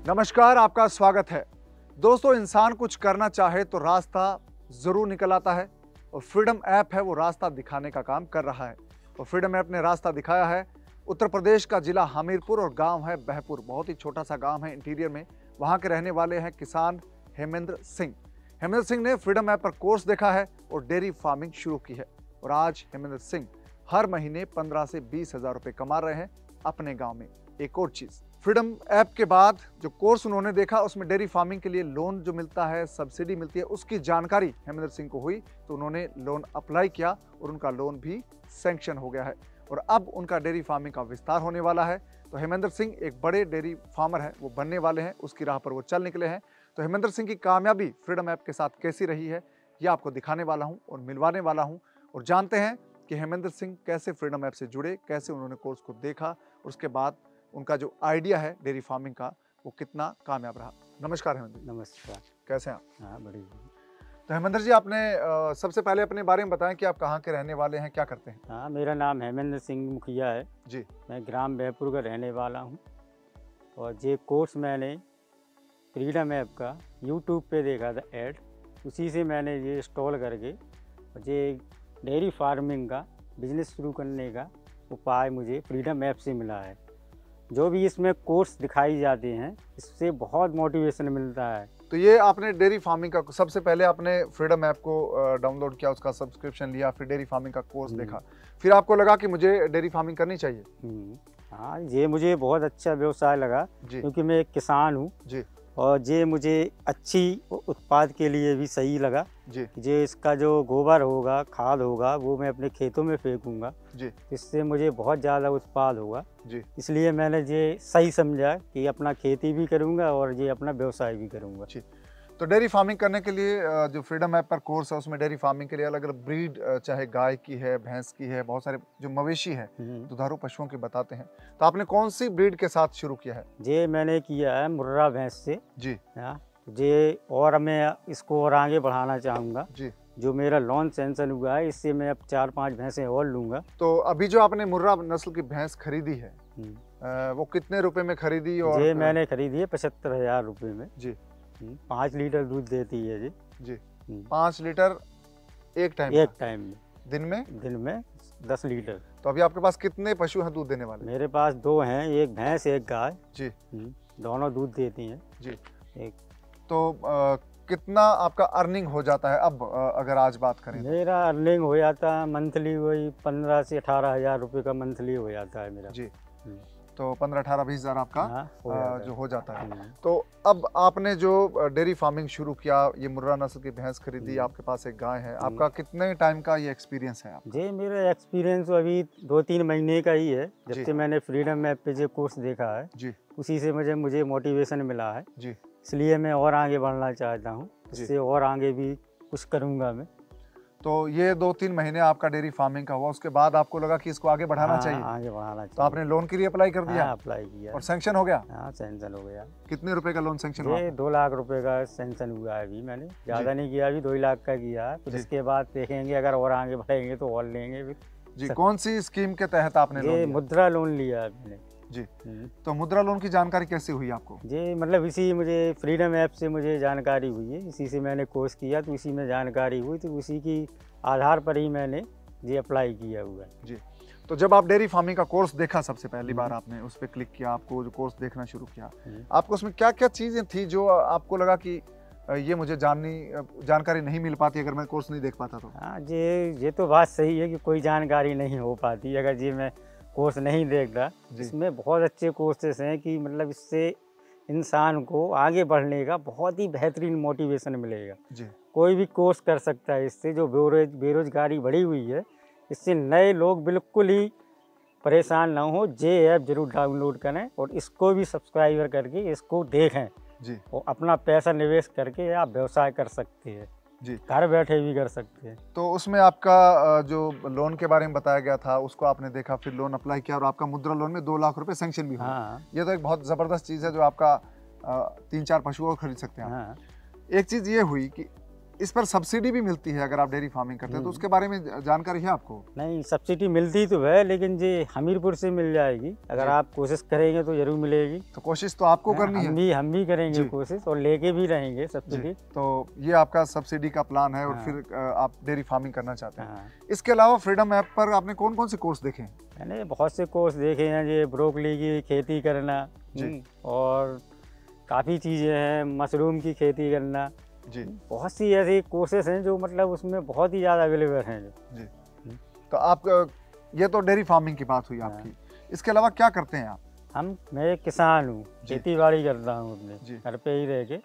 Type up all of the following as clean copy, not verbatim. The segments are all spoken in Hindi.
नमस्कार, आपका स्वागत है। दोस्तों, इंसान कुछ करना चाहे तो रास्ता जरूर निकल आता है और फ्रीडम ऐप है वो रास्ता दिखाने का काम कर रहा है। और फ्रीडम ऐप ने रास्ता दिखाया है। उत्तर प्रदेश का जिला हमीरपुर और गांव है बहपुर, बहुत ही छोटा सा गांव है इंटीरियर में। वहां के रहने वाले हैं किसान हेमेंद्र सिंह। हेमेंद्र सिंह ने फ्रीडम ऐप पर कोर्स देखा है और डेयरी फार्मिंग शुरू की है। और आज हेमेंद्र सिंह हर महीने 15 से 20 हजार रुपये कमा रहे हैं अपने गाँव में। एक और चीज़, फ्रीडम ऐप के बाद जो कोर्स उन्होंने देखा उसमें डेयरी फार्मिंग के लिए लोन जो मिलता है, सब्सिडी मिलती है, उसकी जानकारी हेमेंद्र सिंह को हुई तो उन्होंने लोन अप्लाई किया और उनका लोन भी सैंक्शन हो गया है। और अब उनका डेयरी फार्मिंग का विस्तार होने वाला है। तो हेमेंद्र सिंह एक बड़े डेयरी फार्मर हैं, वो बनने वाले हैं, उसकी राह पर वो चल निकले हैं। तो हेमेंद्र सिंह की कामयाबी फ्रीडम ऐप के साथ कैसी रही है ये आपको दिखाने वाला हूँ और मिलवाने वाला हूँ। और जानते हैं कि हेमेंद्र सिंह कैसे फ्रीडम ऐप से जुड़े, कैसे उन्होंने कोर्स को देखा और उसके बाद उनका जो आइडिया है डेयरी फार्मिंग का वो कितना कामयाब रहा। नमस्कार हेमेंद्र जी। नमस्कार। कैसे हैं आप? हाँ, बढ़िया। तो हेमेंद्र जी, आपने सबसे पहले अपने बारे में बताएं कि आप कहाँ के रहने वाले हैं, क्या करते हैं? हाँ, मेरा नाम हेमेंद्र सिंह मुखिया है जी। मैं ग्राम बहपुर का रहने वाला हूँ। और ये कोर्स मैंने फ्रीडम ऐप का यूट्यूब पे देखा था ऐड, उसी से मैंने ये इंस्टॉल करके और ये डेयरी फार्मिंग का बिजनेस शुरू करने का उपाय मुझे फ्रीडम ऐप से मिला है। जो भी इसमें कोर्स दिखाई जाते हैं इससे बहुत मोटिवेशन मिलता है। तो ये आपने डेयरी फार्मिंग का सबसे पहले आपने फ्रीडम ऐप को डाउनलोड किया, उसका सब्सक्रिप्शन लिया, फिर डेयरी फार्मिंग का कोर्स देखा, फिर आपको लगा कि मुझे डेयरी फार्मिंग करनी चाहिए। हाँ, ये मुझे बहुत अच्छा व्यवसाय लगा क्योंकि मैं एक किसान हूँ जी। और ये मुझे अच्छी उत्पाद के लिए भी सही लगा जी। जे इसका जो गोबर होगा, खाद होगा, वो मैं अपने खेतों में फेंकूंगा जी। इससे मुझे बहुत ज़्यादा उत्पाद होगा जी। इसलिए मैंने ये सही समझा कि अपना खेती भी करूंगा और ये अपना व्यवसाय भी करूंगा। जी। तो डेयरी फार्मिंग करने के लिए जो फ्रीडम ऐप पर कोर्स है उसमें डेयरी फार्मिंग के लिए अलग अलग ब्रीड, चाहे गाय की है, भैंस की है, बहुत सारे जो मवेशी है दुधारू पशुओं की बताते हैं। तो आपने कौन सी ब्रीड के साथ शुरू किया है? ये मैंने किया है मुर्रा भैंस से। जी। हाँ, ये और मैं इसको और आगे बढ़ाना चाहूँगा। जी। जो मेरा लोन सैंक्शन हुआ है इससे मैं अब 4-5 भैंसें और लूँगा। तो अभी जो आपने मुर्रा नस्ल की भैंस खरीदी है वो कितने रुपए में खरीदी? और ये मैंने खरीदी है 75,000 रुपये में। जी। 5 लीटर दूध देती है जी। 5 लीटर एक टाइम में? दिन में 10 लीटर। तो अभी आपके पास कितने पशु हैं दूध देने वाले? मेरे पास 2 हैं, एक भैंस एक गाय। जी। दोनों दूध देती हैं। जी। एक तो कितना आपका अर्निंग हो जाता है अब, अगर आज बात करें? मेरा अर्निंग हो जाता है मंथली वही 15 से 18,000 रुपये का मंथली हो जाता है मेरा। जी। तो 15, 18, 20 हजार आपका जो हो जाता है। तो अब आपने जो डेयरी फार्मिंग शुरू किया, ये मुर्रा नस्ल की भैंस खरीदी, आपके पास एक गाय है, आपका कितने टाइम का ये एक्सपीरियंस है आपका? जी, मेरा एक्सपीरियंस अभी 2-3 महीने का ही है। जब से मैंने फ्रीडम ऐप पे जो कोर्स देखा है जी, उसी से मुझे मोटिवेशन मिला है जी। इसलिए मैं और आगे बढ़ना चाहता हूँ, इससे और आगे भी कुछ करूँगा मैं। तो ये 2-3 महीने आपका डेयरी फार्मिंग का हुआ, उसके बाद आपको लगा कि इसको आगे बढ़ाना चाहिए? आगे बढ़ाना चाहिए। तो आपने लोन के लिए अप्लाई कर दिया? अप्लाई किया और सैंक्शन हो गया? हाँ, सैंक्शन हो गया। कितने रुपए का लोन सैंक्शन हुआ? 2 लाख रुपए का सैंक्शन हुआ है अभी। मैंने ज़्यादा नहीं किया, अभी 2 लाख का किया है। फिर इसके बाद देखेंगे, अगर और आगे बढ़ेंगे तो और लेंगे भी। जी। कौन सी स्कीम के तहत आपने लोन लिया? मुद्रा लोन लिया है मैंने। जी। तो मुद्रा लोन की जानकारी कैसे हुई आपको? जी, मतलब इसी मुझे फ्रीडम ऐप से मुझे जानकारी हुई है, इसी से मैंने कोर्स किया तो इसी में जानकारी हुई, तो उसी की आधार पर ही मैंने ये अप्लाई किया हुआ है। जी। तो जब आप डेयरी फार्मिंग का कोर्स देखा सबसे पहली बार, आपने उस पर क्लिक किया, आपको जो कोर्स देखना शुरू किया, आपको उसमें क्या क्या चीज़ें थी जो आपको लगा कि ये मुझे जानकारी नहीं मिल पाती अगर मैं कोर्स नहीं देख पाता तो? हाँ, ये तो बात सही है कि कोई जानकारी नहीं हो पाती अगर जी मैं कोर्स नहीं देखता। इसमें बहुत अच्छे कोर्सेस हैं कि मतलब इससे इंसान को आगे बढ़ने का बहुत ही बेहतरीन मोटिवेशन मिलेगा। जी। कोई भी कोर्स कर सकता है इससे। जो बेरोजगारी बढ़ी हुई है, इससे नए लोग बिल्कुल ही परेशान ना हो। जे ऐप जरूर डाउनलोड करें और इसको भी सब्सक्राइबर करके इसको देखें जी। और अपना पैसा निवेश करके आप व्यवसाय कर सकते हैं। जी। घर बैठे भी कर सकते हैं। तो उसमें आपका जो लोन के बारे में बताया गया था उसको आपने देखा, फिर लोन अप्लाई किया और आपका मुद्रा लोन में 2 लाख रुपए सैंक्शन भी हुआ। हाँ। ये तो एक बहुत ज़बरदस्त चीज़ है जो आपका 3-4 पशु और खरीद सकते हैं। हाँ। एक चीज़ ये हुई कि इस पर सब्सिडी भी मिलती है अगर आप डेयरी फार्मिंग करते हैं, तो उसके बारे में जानकारी है आपको? नहीं, सब्सिडी मिलती तो है, लेकिन ये हमीरपुर से मिल जाएगी। अगर आप कोशिश करेंगे तो जरूर मिलेगी। तो कोशिश तो आपको करनी है। हम भी करेंगे कोशिश, और लेके भी रहेंगे सब्सिडी। तो ये आपका सब्सिडी का प्लान है और फिर आप डेयरी फार्मिंग करना चाहते हैं। इसके अलावा फ्रीडम ऐप पर आपने कौन कौन से कोर्स देखे हैं? मैंने बहुत से कोर्स देखे हैं, ये ब्रोकली की खेती करना और काफ़ी चीज़ें हैं, मशरूम की खेती करना जी। बहुत सी ऐसी कोर्सेस हैं जो मतलब उसमें बहुत ही ज़्यादा अवेलेबल हैं जी। तो आप ये तो डेयरी फार्मिंग की बात हुई आपकी, इसके अलावा क्या करते हैं आप? मैं किसान हूँ, खेती बाड़ी करता हूँ अपने घर पे ही रह के,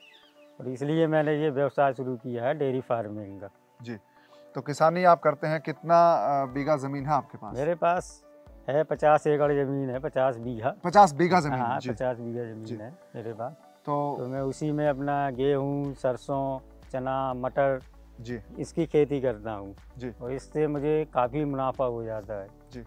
और इसलिए मैंने ये व्यवसाय शुरू किया है डेयरी फार्मिंग का। जी। तो किसानी आप करते हैं, कितना बीघा ज़मीन है आपके पास? मेरे पास है 50 एकड़ ज़मीन है, 50 बीघा। 50 बीघा ज़मीन? हाँ, 50 बीघा ज़मीन है मेरे पास। तो मैं उसी में अपना गेहूँ, सरसों, चना, मटर जी इसकी खेती करता हूँ जी, और इससे मुझे काफ़ी मुनाफा हो जाता है जी।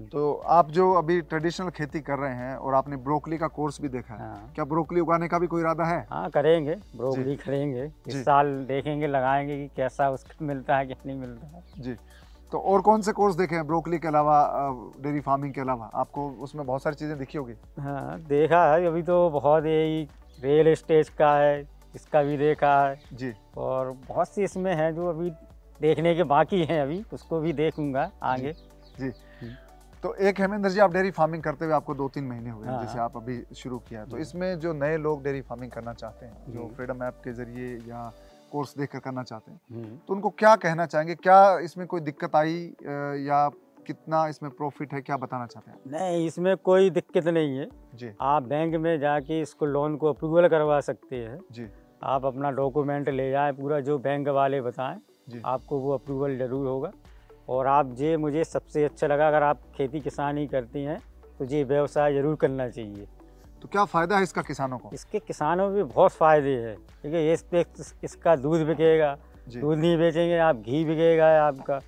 तो आप जो अभी ट्रेडिशनल खेती कर रहे हैं और आपने ब्रोकली का कोर्स भी देखा है, क्या ब्रोकली उगाने का भी कोई इरादा है? हाँ, करेंगे, ब्रोकली करेंगे इस साल, देखेंगे, लगाएंगे कि कैसा उसका मिलता है, क्या नहीं मिलता है। जी। तो और कौन से कोर्स देखे हैं ब्रोकली के अलावा, डेयरी फार्मिंग के अलावा? आपको उसमें बहुत सारी चीज़ें दिखी होगी। हाँ, देखा है, अभी तो बहुत यही रियल एस्टेट का है, इसका भी देखा है जी, और बहुत सी इसमें हैं जो अभी देखने के बाकी हैं, अभी उसको भी देखूंगा आगे। जी। तो एक हेमेंद्र जी, आप डेयरी फार्मिंग करते हुए आपको 2-3 महीने हुए हैं, जैसे आप अभी शुरू किया, तो इसमें जो नए लोग डेयरी फार्मिंग करना चाहते हैं, जो फ्रीडम ऐप के जरिए या कोर्स देखकर करना चाहते हैं, तो उनको क्या कहना चाहेंगे? क्या इसमें कोई दिक्कत आई या कितना इसमें प्रॉफिट है, क्या बताना चाहते हैं? नहीं, इसमें कोई दिक्कत नहीं है जी। आप बैंक में जाके इसको लोन को अप्रूवल करवा सकते हैं जी। आप अपना डॉक्यूमेंट ले जाएं, पूरा जो बैंक वाले बताएं, आपको वो अप्रूवल जरूर होगा। और आप ये मुझे सबसे अच्छा लगा, अगर आप खेती किसानी करती हैं तो ये व्यवसाय जरूर करना चाहिए। तो क्या फ़ायदा है इसका किसानों को? इसके किसानों में बहुत फ़ायदे हैं, ठीक है। इस पे इसका दूध बिकेगा, दूध नहीं बेचेंगे आप, घी बिकेगा आपका।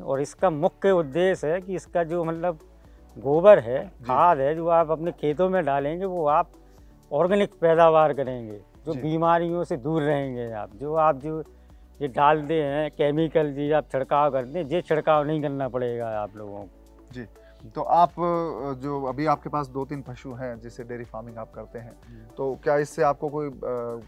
और इसका मुख्य उद्देश्य है कि इसका जो मतलब गोबर है, खाद है, जो आप अपने खेतों में डालेंगे, वो आप ऑर्गेनिक पैदावार करेंगे, जो बीमारियों से दूर रहेंगे। आप जो ये डालते हैं केमिकल, जी आप छिड़काव करते हैं, ये छिड़काव नहीं करना पड़ेगा आप लोगों को। जी। तो आप जो अभी आपके पास 2-3 पशु हैं जिससे डेयरी फार्मिंग आप करते हैं, तो क्या इससे आपको कोई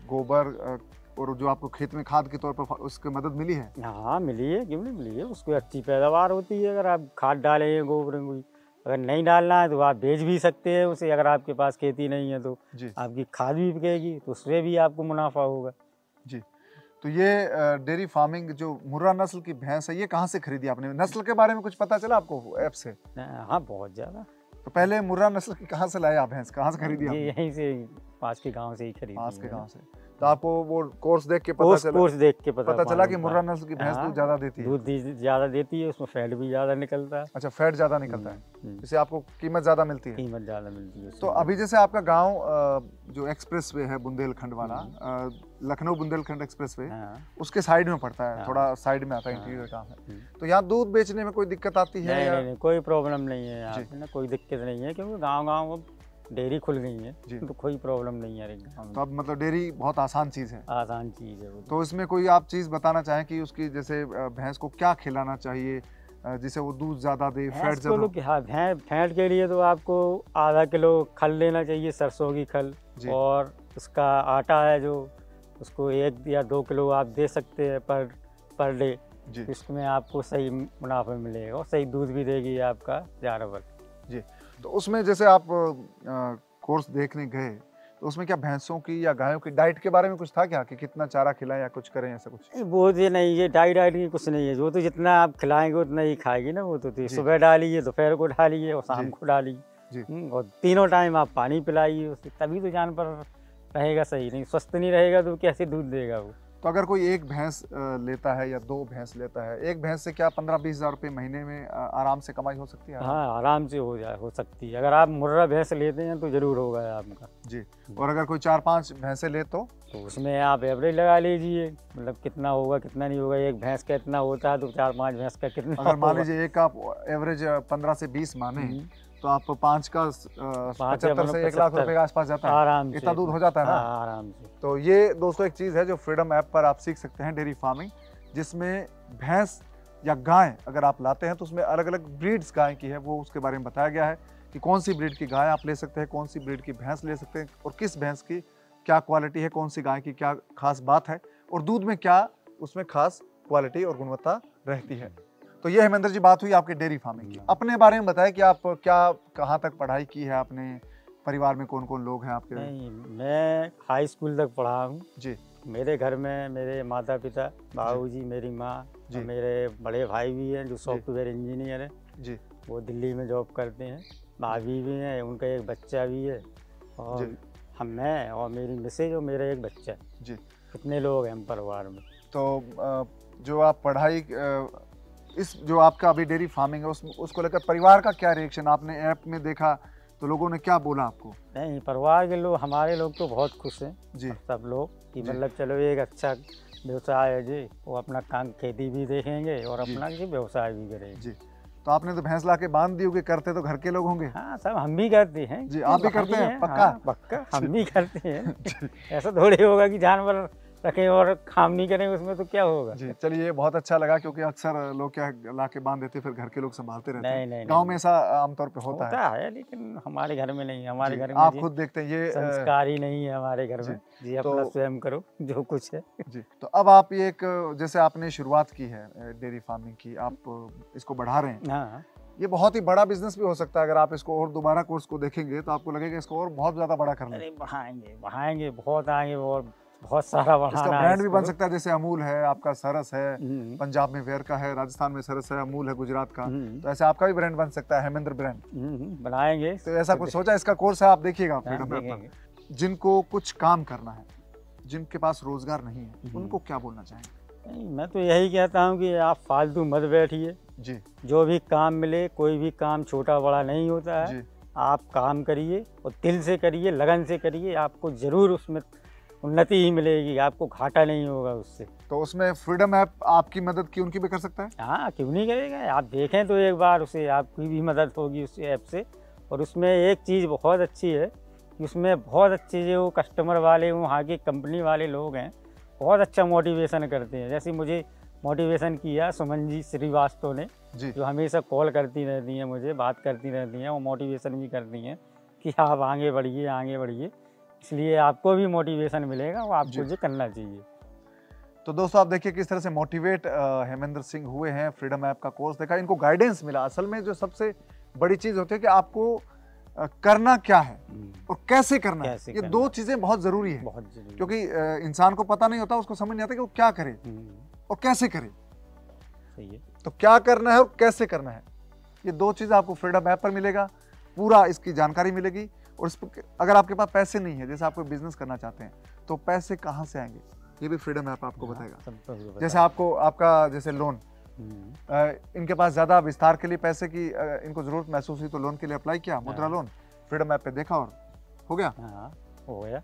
गोबर और जो आपको खेत में खाद के तौर पर उसकी मदद मिली है? हाँ, मिली है, क्यों नहीं मिली है। उसको अच्छी पैदावार होती है अगर आप खाद डालेंगे, गोबर की। अगर नहीं डालना है तो आप बेच भी सकते हैं उसे, अगर आपके पास खेती नहीं है तो आपकी खाद भी बिकेगी, तो उससे भी आपको मुनाफा होगा। जी। तो ये डेयरी फार्मिंग जो मुर्रा नस्ल की भैंस है, ये कहाँ से खरीदी आपने? नस्ल के बारे में कुछ पता चला आपको ऐप से? हाँ, बहुत ज़्यादा। तो पहले मुर्रा नस्ल की कहाँ से लाए आप भैंस, कहाँ से खरीदी आपने? यहीं से, पास के गांव से ही खरीदी। पास के गांव से। तो आपको वो कोर्स देख के पता चला कि मुर्रा नस्ल की भैंस दूध ज़्यादा देती है? दूध ज़्यादा देती है, उसमें फैट भी ज़्यादा निकलता है। अच्छा, फैट ज़्यादा निकलता है, इससे आपको कीमत ज़्यादा मिलती है? कीमत ज़्यादा मिलती है। तो अभी जैसे आपका गांव जो एक्सप्रेस वे है बुंदेलखंड वाला, लखनऊ बुंदेलखंड एक्सप्रेस वे, उसके साइड में पड़ता है, थोड़ा साइड में आता है, इंटीरियर काम है। तो यहाँ दूध बेचने में कोई दिक्कत आती है? नहीं, कोई प्रॉब्लम नहीं है यहाँ पे ना, कोई दिक्कत नहीं है, क्योंकि गाँव डेयरी खुल गई है, तो कोई प्रॉब्लम नहीं है। तो अब मतलब डेयरी बहुत आसान चीज़ है? आसान चीज़ है। तो इसमें कोई आप चीज़ बताना चाहें कि उसकी जैसे भैंस को क्या खिलाना चाहिए जिससे वो दूध ज़्यादा दे, फैट ज़्यादा? हाँ, फैट के लिए तो आपको आधा किलो खल लेना चाहिए, सरसों की खल, और उसका आटा है जो, उसको 1 या 2 किलो आप दे सकते हैं पर डे। इसमें आपको सही मुनाफा मिलेगा और सही दूध भी देगी आपका जानवर। जी। तो उसमें जैसे आप कोर्स देखने गए, तो उसमें क्या भैंसों की या गायों की डाइट के बारे में कुछ था क्या, कि कितना चारा खिलाएं या कुछ करें, ऐसा कुछ? वो ये नहीं, ये डाइट की कुछ नहीं है, जो तो जितना आप खिलाएंगे उतना ही खाएगी ना वो। तो सुबह डालिए, दोपहर को डालिए और शाम को डालिए, और तीनों टाइम आप पानी पिलाइए उसे, तभी तो जानवर रहेगा सही। नहीं, स्वस्थ नहीं रहेगा तो कैसे दूध देगा वो। तो अगर कोई एक भैंस लेता है या 2 भैंस लेता है, एक भैंस से क्या 15-20 हज़ार रुपये महीने में आराम से कमाई हो सकती है? हाँ, आराम से हो सकती है। अगर आप मुर्रा भैंस लेते हैं तो जरूर होगा आपका। जी। और अगर कोई 4-5 भैंसें ले तो उसमें आप एवरेज लगा लीजिए, मतलब कितना होगा कितना नहीं होगा। एक भैंस का इतना होता है तो 4-5 भैंस का कितना? अगर मान लीजिए एक आप एवरेज 15 से 20 माने, तो आप 5 का 75 से 1 लाख रुपए के आसपास जाता है, आराम से, इतना दूध हो जाता है ना। हाँ, आराम से। तो ये दोस्तों एक चीज़ है जो फ्रीडम ऐप पर आप सीख सकते हैं, डेयरी फार्मिंग, जिसमें भैंस या गाय अगर आप लाते हैं तो उसमें अलग अलग ब्रीड्स गाय की है, वो उसके बारे में बताया गया है कि कौन सी ब्रीड की गाय आप ले सकते हैं, कौन सी ब्रीड की भैंस ले सकते हैं और किस भैंस की क्या क्वालिटी है, कौन सी गाय की क्या खास बात है और दूध में क्या उसमें खास क्वालिटी और गुणवत्ता रहती है। तो ये हेमेंद्र जी बात हुई आपके डेयरी फार्मिंग की। अपने बारे में बताएं कि आप क्या कहाँ तक पढ़ाई की है, आपने परिवार में कौन कौन लोग हैं आपके? नहीं, मैं हाई स्कूल तक पढ़ा हूँ जी। मेरे घर में मेरे माता पिता, बाबूजी, मेरी माँ जी। और मेरे बड़े भाई भी हैं जो सॉफ्टवेयर इंजीनियर है जी। वो दिल्ली में जॉब करते हैं, भाभी भी हैं, उनका एक बच्चा भी है और जी। मैं और मेरी मिसेज और मेरा एक बच्चा। जी। कितने लोग हैं हम परिवार में। तो जो आप पढ़ाई इस जो आपका अभी डेयरी फार्मिंग है उसको लेकर परिवार का क्या रिएक्शन, आपने ऐप में देखा तो लोगों ने क्या बोला आपको? नहीं, परिवार के लोग, हमारे लोग तो बहुत खुश हैं जी। सब लोग कि जी। मतलब चलो एक अच्छा व्यवसाय है जी, वो अपना काम खेती भी देखेंगे और अपना जी व्यवसाय भी करेंगे। जी। तो आपने तो भैंस ला के बांध दी होगी, करते तो घर के लोग होंगे? हाँ, सब हम भी करते हैं जी। आप भी करते हैं? पक्का? हाँ, पक्का हम भी करते हैं। ऐसा थोड़ी होगा कि जानवर रखें और काम नहीं करेंगे, उसमें तो क्या होगा। जी। चलिए, ये बहुत अच्छा लगा क्योंकि अक्सर लोग क्या ला के बांध देते फिर घर के लोग संभालते रहते हैं। नहीं, गांव में ऐसा आमतौर पे होता है, लेकिन हमारे घर में नहीं। हमारे घर में आप खुद देखते हैं ये संस्कार ही नहीं है हमारे घर में जी, अपना स्वयं करो जो कुछ है जी। तो अब आप ये एक, जैसे आपने शुरुआत की है डेयरी फार्मिंग की, आप इसको बढ़ा रहे हैं। हाँ, ये बहुत ही बड़ा बिजनेस भी हो सकता है। अगर आप इसको और दोबारा कोर्स को देखेंगे तो आपको लगेगा इसको और बहुत ज्यादा बड़ा करना है। अरे बढ़ाएंगे बहुत आगे और बहुत सारा बढ़ाना इसका है। ब्रांड भी बन सकता है, जैसे अमूल है, आपका सरस है, हम्म, पंजाब में वेयर का है, राजस्थान में सरस है, अमूल है गुजरात का, हम्म, तो ऐसे आपका भी ब्रांड बन सकता है, हेमेंद्र ब्रांड। बनाएंगे। तो ऐसा कुछ सोचा? इसका कोर्स है, आप देखिएगा हाँ, फ्रीडम ऐप देखेंगे। पर। जिनको कुछ काम करना है, जिनके पास रोजगार नहीं है, हम्म। उनको क्या बोलना चाहेंगे? नहीं, मैं तो यही कहता हूँ कि आप फालतू मत बैठिए जी। जो भी काम मिले, कोई भी काम छोटा बड़ा नहीं होता है। जी। आप काम करिए और दिल से करिए, लगन से करिए, आपको ज़रूर उसमें उन्नति ही मिलेगी, आपको घाटा नहीं होगा उससे। तो उसमें फ्रीडम ऐप आपकी मदद की उनकी भी कर सकता है? हाँ, क्यों नहीं करेगा। आप देखें तो एक बार उसे, आपकी भी मदद होगी उस ऐप से। और उसमें एक चीज़ बहुत अच्छी है कि उसमें बहुत अच्छे जो कस्टमर वाले, वहाँ के कंपनी वाले लोग हैं, बहुत अच्छा मोटिवेशन करते हैं। जैसे मुझे मोटिवेशन किया सुमन जी श्रीवास्तव ने, जो हमेशा कॉल करती रहती हैं मुझे, बात करती रहती हैं, वो मोटिवेशन भी करती हैं कि आप आगे बढ़िए, आगे बढ़िए। इसलिए आपको भी मोटिवेशन मिलेगा, वो आपको जो करना चाहिए। तो दोस्तों, आप देखिए किस तरह से मोटिवेट हेमेंद्र सिंह हुए हैं। फ्रीडम ऐप का कोर्स देखा, इनको गाइडेंस मिला। असल में जो सबसे बड़ी चीज़ होती है कि आपको करना क्या है और कैसे करना है, ये दो चीज़ें बहुत ज़रूरी है। क्योंकि इंसान को पता नहीं होता, उसको समझ नहीं आता कि वो क्या करे और कैसे करे। सही है। तो क्या करना है और कैसे करना है, ये दो चीज़ आपको फ्रीडम ऐप पर मिलेगा, पूरा इसकी जानकारी मिलेगी। और इस अगर आपके पास पैसे नहीं है, जैसे आप कोई बिजनेस करना चाहते हैं, तो पैसे कहाँ से आएंगे, ये भी फ्रीडम ऐप आपको बताएगा। जैसे आपको आपका जैसे लोन, इनके पास ज़्यादा विस्तार के लिए पैसे की इनको ज़रूरत महसूस हुई तो लोन के लिए अप्लाई किया, मुद्रा लोन, फ्रीडम ऐप पे देखा और हो गया। हो गया।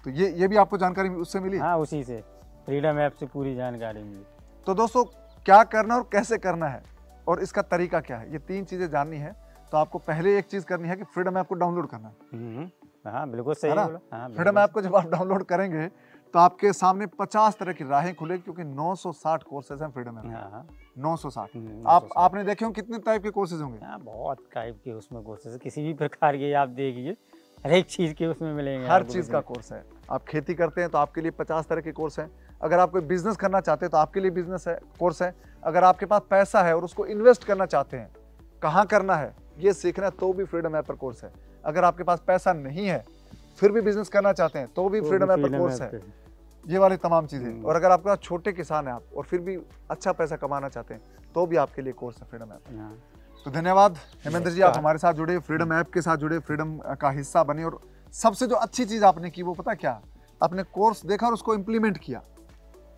तो ये भी आपको जानकारी उससे मिली? हाँ, उसी से, फ्रीडम ऐप से पूरी जानकारी मिली। तो दोस्तों, क्या करना और कैसे करना है और इसका तरीका क्या है, ये तीन चीज़ें जाननी है। तो आपको पहले एक चीज़ करनी है कि फ्रीडम ऐप को डाउनलोड करना है। हाँ, बिल्कुल सही बोला। फ्रीडम ऐप को जब आप डाउनलोड करेंगे तो आपके सामने 50 तरह की राहें खुलेगी, क्योंकि 960 कोर्सेज हैं फ्रीडम ऐप में। 960। आपने देखे हो कितने टाइप के कोर्सेज होंगे? बहुत टाइप के उसमें कोर्सेज, किसी भी प्रकार के आप देखिए, हर एक चीज़ के उसमें मिलेंगे। हर चीज़ का कोर्स है। आप खेती करते हैं तो आपके लिए 50 तरह के कोर्स हैं। अगर आप कोई बिजनेस करना चाहते हैं तो आपके लिए बिजनेस है कोर्स है। अगर आपके पास पैसा है और उसको इन्वेस्ट करना चाहते हैं, कहाँ करना है ये सीखना है, तो भी फ्रीडम ऐप पर कोर्स है। अगर आपके पास पैसा नहीं है फिर भी बिजनेस करना चाहते हैं, तो भी फ्रीडम ऐप पर कोर्स है। ये वाली तमाम चीज़ें। और अगर आपके पास छोटे किसान हैं आप और फिर भी अच्छा पैसा कमाना चाहते हैं, तो भी आपके लिए कोर्स है फ्रीडम ऐप। तो धन्यवाद हेमेंद्र जी, आप हमारे साथ जुड़े, फ्रीडम ऐप के साथ जुड़े, फ्रीडम का हिस्सा बने। और सबसे जो अच्छी चीज़ आपने की वो पता क्या, आपने कोर्स देखा और उसको इम्प्लीमेंट किया।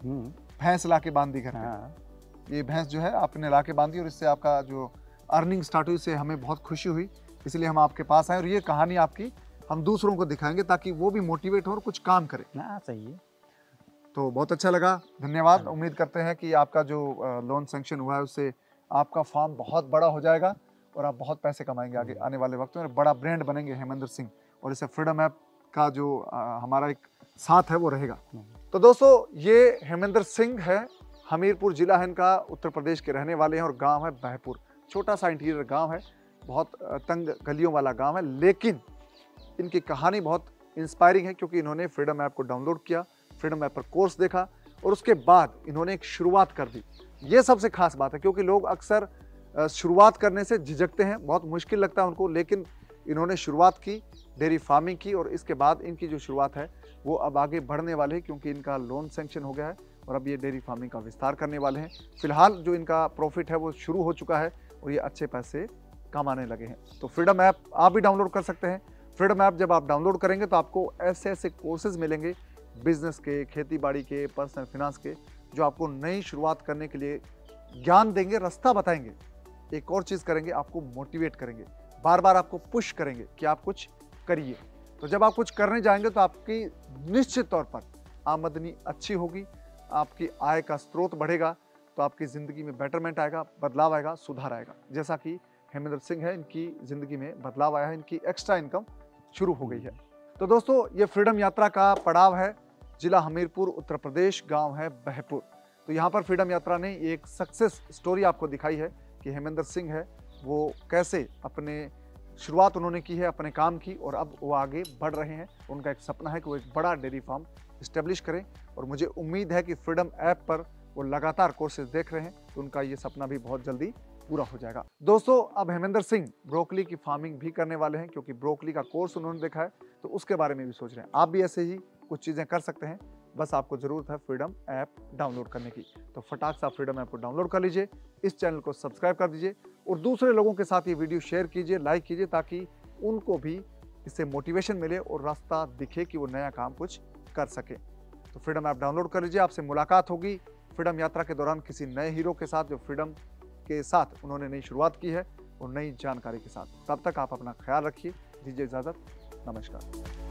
भैंस ला के बांध दी घर पे। ये भैंस जो है आपने ला के बांधी और इससे आपका जो अर्निंग स्टार्ट हुई, इससे हमें बहुत खुशी हुई, इसलिए हम आपके पास आए और ये कहानी आपकी हम दूसरों को दिखाएंगे ताकि वो भी मोटिवेट हो और कुछ काम करें। सही है। तो बहुत अच्छा लगा, धन्यवाद। उम्मीद करते हैं कि आपका जो लोन सैंक्शन हुआ है उससे आपका फार्म बहुत बड़ा हो जाएगा और आप बहुत पैसे कमाएंगे आगे आने वाले वक्त में, बड़ा ब्रांड बनेंगे हेमेंद्र सिंह, और इससे फ्रीडम ऐप का जो हमारा एक साथ है वो रहेगा। तो दोस्तों ये हेमेंद्र सिंह है, हमीरपुर जिला है इनका, उत्तर प्रदेश के रहने वाले हैं और गांव है बहपुर। छोटा सा इंटीरियर गांव है, बहुत तंग गलियों वाला गांव है, लेकिन इनकी कहानी बहुत इंस्पायरिंग है क्योंकि इन्होंने फ्रीडम ऐप को डाउनलोड किया, फ्रीडम ऐप पर कोर्स देखा और उसके बाद इन्होंने एक शुरुआत कर दी। ये सबसे खास बात है क्योंकि लोग अक्सर शुरुआत करने से झिझकते हैं, बहुत मुश्किल लगता है उनको, लेकिन इन्होंने शुरुआत की, डेयरी फार्मिंग की और इसके बाद इनकी जो शुरुआत है वो अब आगे बढ़ने वाले हैं क्योंकि इनका लोन सैंक्शन हो गया है और अब ये डेयरी फार्मिंग का विस्तार करने वाले हैं। फिलहाल जो इनका प्रॉफिट है वो शुरू हो चुका है और ये अच्छे पैसे कमाने लगे हैं। तो फ्रीडम ऐप आप भी डाउनलोड कर सकते हैं। फ्रीडम ऐप जब आप डाउनलोड करेंगे तो आपको ऐसे ऐसे कोर्सेज मिलेंगे बिजनेस के, खेती बाड़ी के, पर्सनल फिनांस के, जो आपको नई शुरुआत करने के लिए ज्ञान देंगे, रास्ता बताएंगे। एक और चीज़ करेंगे, आपको मोटिवेट करेंगे, बार बार आपको पुश करेंगे कि आप कुछ करिए। तो जब आप कुछ करने जाएंगे तो आपकी निश्चित तौर पर आमदनी अच्छी होगी, आपकी आय का स्रोत बढ़ेगा, तो आपकी ज़िंदगी में बेटरमेंट आएगा, बदलाव आएगा, सुधार आएगा। जैसा कि हेमेंद्र सिंह है, इनकी ज़िंदगी में बदलाव आया है, इनकी एक्स्ट्रा इनकम शुरू हो गई है। तो दोस्तों ये फ्रीडम यात्रा का पड़ाव है, जिला हमीरपुर उत्तर प्रदेश, गांव है बहपुर। तो यहाँ पर फ्रीडम यात्रा ने एक सक्सेस स्टोरी आपको दिखाई है कि हेमेंद्र सिंह है वो कैसे अपने शुरुआत उन्होंने की है अपने काम की और अब वो आगे बढ़ रहे हैं। उनका एक सपना है कि वो एक बड़ा डेयरी फार्म इस्टेब्लिश करें और मुझे उम्मीद है कि फ्रीडम ऐप पर वो लगातार कोर्सेज देख रहे हैं तो उनका ये सपना भी बहुत जल्दी पूरा हो जाएगा। दोस्तों अब हेमेंद्र सिंह ब्रोकली की फार्मिंग भी करने वाले हैं क्योंकि ब्रोकली का कोर्स उन्होंने देखा है, तो उसके बारे में भी सोच रहे हैं। आप भी ऐसे ही कुछ चीज़ें कर सकते हैं, बस आपको ज़रूरत है फ्रीडम ऐप डाउनलोड करने की। तो फटाक से आप फ्रीडम ऐप को डाउनलोड कर लीजिए, इस चैनल को सब्सक्राइब कर दीजिए और दूसरे लोगों के साथ ये वीडियो शेयर कीजिए, लाइक कीजिए, ताकि उनको भी इससे मोटिवेशन मिले और रास्ता दिखे कि वो नया काम कुछ कर सके। तो फ्रीडम ऐप डाउनलोड कर लीजिए। आपसे मुलाकात होगी फ्रीडम यात्रा के दौरान किसी नए हीरो के साथ जो फ्रीडम के साथ उन्होंने नई शुरुआत की है और नई जानकारी के साथ। तब तक आप अपना ख्याल रखिए, दीजिए इजाज़त, नमस्कार।